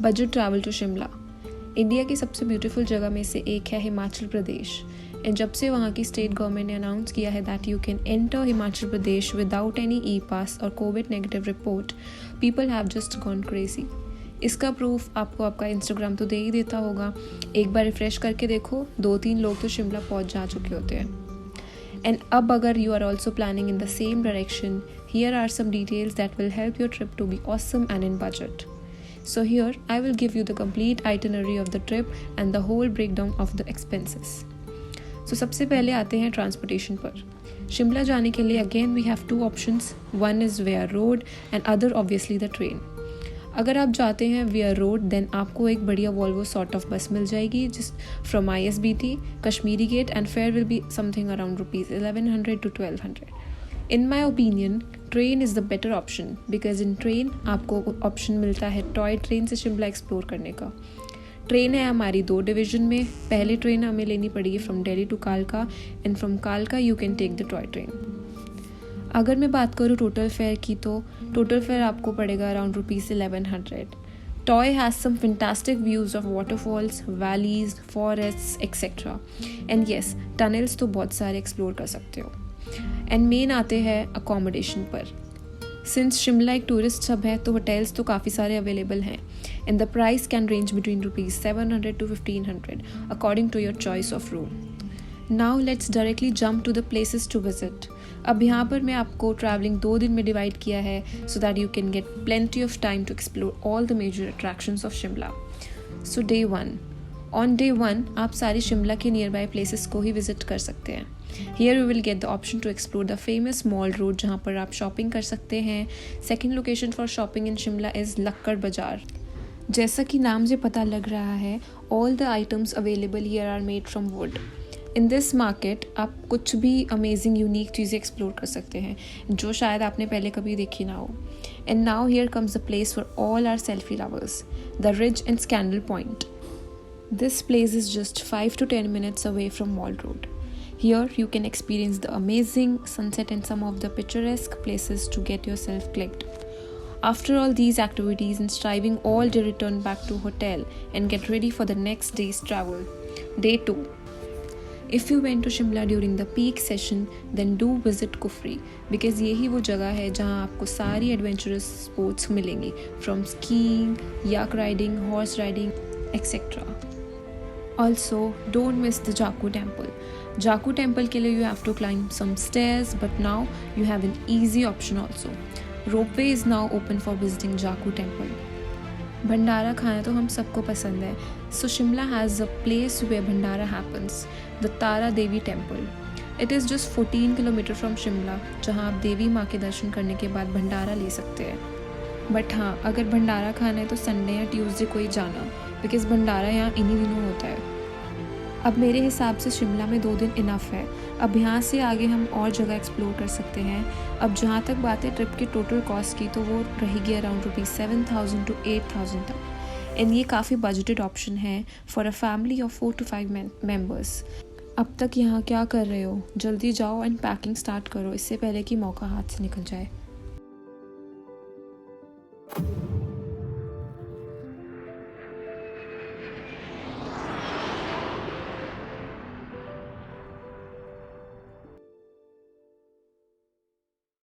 Budget travel to Shimla. India की सबसे beautiful जगह में से एक है हिमाचल प्रदेश। एंड जब से वहाँ की स्टेट गवर्नमेंट ने अनाउंस किया है that you can enter Himachal Pradesh without any e pass और covid negative report, people have just gone crazy. इसका प्रूफ आपको आपका इंस्टाग्राम तो दे ही देता होगा। एक बार रिफ्रेश करके देखो, 2-3 लोग तो शिमला पहुँच जा चुके होते हैं। एंड अब अगर you are also planning in the same direction, here are some details that will help your trip to be awesome and in budget. So here I will give you the complete itinerary of the trip and the whole breakdown of the expenses. So सबसे पहले आते हैं transportation पर। शिमला जाने के लिए again we have 2 options. One is via road and other obviously the train. अगर आप जाते हैं via road then आपको एक बढ़िया Volvo sort of बस मिल जाएगी जिस from ISBT, Kashmiri Gate and fare will be something around rupees 1100 to 1200. In my opinion, train is the better option because in train आपको ऑप्शन मिलता है टॉय ट्रेन से शिमला एक्सप्लोर करने का। ट्रेन है हमारी 2 डिवीज़न में। पहली ट्रेन हमें लेनी पड़ेगी फ्रॉम दिल्ली टू कालका एंड फ्रॉम कालका you can take the toy train. अगर मैं बात करूँ टोटल फेयर की तो टोटल फेयर आपको पड़ेगा around rupees 1100। Toy has some fantastic views of waterfalls, valleys, forests etcetera and yes tunnels तो बहुत सारे एक्सप्लोर कर सकते हो। एंड मेन आते हैं अकोमोडेशन पर। सिंस शिमला एक टूरिस्ट हब है तो होटल्स तो काफ़ी सारे अवेलेबल हैं and the price can range between rupees 700 to 1500 according to your choice of room. Now let's directly jump to the places to visit. अब यहाँ पर मैं आपको ट्रैवलिंग 2 दिन में डिवाइड किया है so that you can get plenty of time to explore all the major attractions of Shimla. So day 1, on day 1 आप सारी शिमला के नियर बाय प्लेसेस को ही विजिट कर सकते हैं। Here you will get the option to explore the famous Mall Road जहाँ पर आप शॉपिंग कर सकते हैं। Second location for shopping in Shimla is लक्कड़ बाजार। जैसा कि नाम से पता लग रहा है, all the items available here are made from wood. In this market आप कुछ भी amazing unique चीज़ें explore कर सकते हैं जो शायद आपने पहले कभी देखी ना हो। And now here comes the place for all our selfie lovers, the Ridge and Scandal Point. This place is just 5 to 10 minutes away from Mall Road. Here you can experience the amazing sunset and some of the picturesque places to get yourself clicked. After all these activities and striving all day, return back to hotel and get ready for the next day's travel. Day 2. If you went to Shimla during the peak session, then do visit Kufri because यही वो जगह है जहाँ आपको सारी adventurous sports मिलेंगी from skiing, yak riding, horse riding, etc. Also, don't miss the Jaku Temple. Jaku Temple के लिए you have to climb some stairs, but now you have an easy option also. Ropeway is now open for visiting Jaku Temple. भंडारा खाना तो हम सबको पसंद है, so Shimla has a place where Bhandara happens, the Tara Devi Temple. It is just 14 kilometers from Shimla, जहाँ आप देवी माँ के दर्शन करने के बाद भंडारा ले सकते हैं। बट हाँ, अगर भंडारा खाना है तो संडे या ट्यूसडे को ही जाना बिकॉज भंडारा यहाँ इन्हीं दिनों होता है। अब मेरे हिसाब से शिमला में 2 दिन इनफ है। अब यहाँ से आगे हम और जगह एक्सप्लोर कर सकते हैं। अब जहाँ तक बात है ट्रिप के टोटल कॉस्ट की तो वो रहेगी अराउंड रुपीज़ 7,000 to 8,000 तक एंड ये काफ़ी बजटेड ऑप्शन है for a family of 4 to 5 members. अब तक यहाँ क्या कर रहे हो, जल्दी जाओ एंड पैकिंग स्टार्ट करो इससे पहले कि मौका हाथ से निकल जाए।